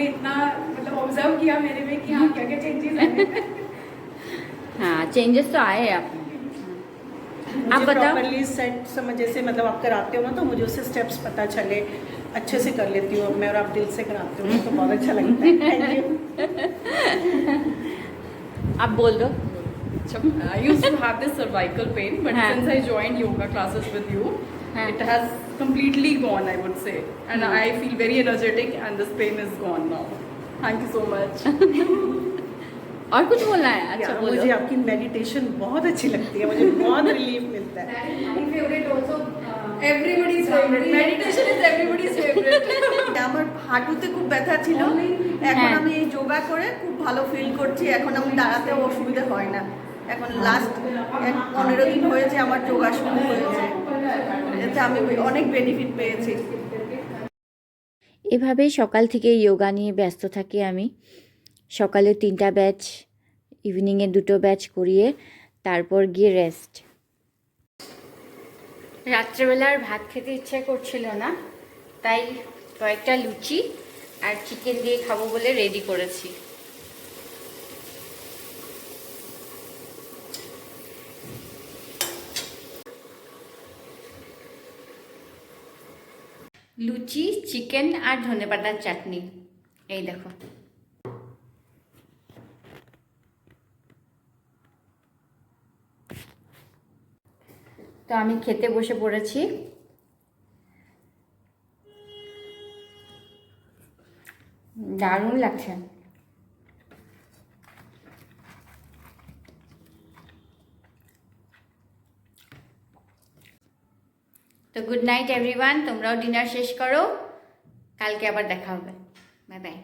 आपने इतना मतलब ऑब्जर्व किया मेरे में कि हाँ क्या क्या चेंजेस आए। हाँ चेंजेस तो आए हैं आप मुझे बताओ। प्रॉपरली सेट समझ जैसे मतलब आप कराते हो ना तो मुझे उससे स्टेप्स पता चले, अच्छे से कर लेती हूँ अब मैं, और आप दिल से कराते हो तो बहुत अच्छा लगता है। Thank you. आप बोल दो। I used to have this cervical pain, but हाँ. since I joined yoga classes with you, हाँ. it has completely gone, I would say. And I feel very energetic and this pain is gone now. Thank you so much. और कुछ बोलना है? अच्छा यार, बोलो। मुझे आपकी मेडिटेशन बहुत अच्छी लगती है, मुझे बहुत रिलीफ मिलता है। My favorite also. Everybody's favorite. Meditation is everybody's favorite. আমার হাঁটুতে খুব ব্যথা ছিল, এখন আমি এই যোগা করে খুব ভালো ফিল করছি, এখন আমি দাঁড়াতেও অসুবিধা হয় না। এখন লাস্ট 15 দিন হয়েছে আমার যোগা শুরু হয়েছে, এতে আমি অনেক বেনিফিট পেয়েছি। এভাবেই সকাল থেকে যোগা নিয়ে ব্যস্ত থাকি আমি। সকালে 3টা ব্যাচ, ইভিনিংয়ে 2টো ব্যাচ করিয়ে তারপর গিয়ে রেস্ট। রাত্রেবেলার ভাত খেতে ইচ্ছে করছিল না, তাই কয়েকটা লুচি আর চিকেন দিয়ে খাবো বলে রেডি করেছি। লুচি, চিকেন আর ধনেপাতার চাটনি, এই দেখো। তো আমি খেতে বসে পড়েছি। দারুণ লাগছে। তো গুড নাইট এভরিওয়ান, তোমরাও ডিনার শেষ করো, কালকে আবার দেখা হবে। Bye bye.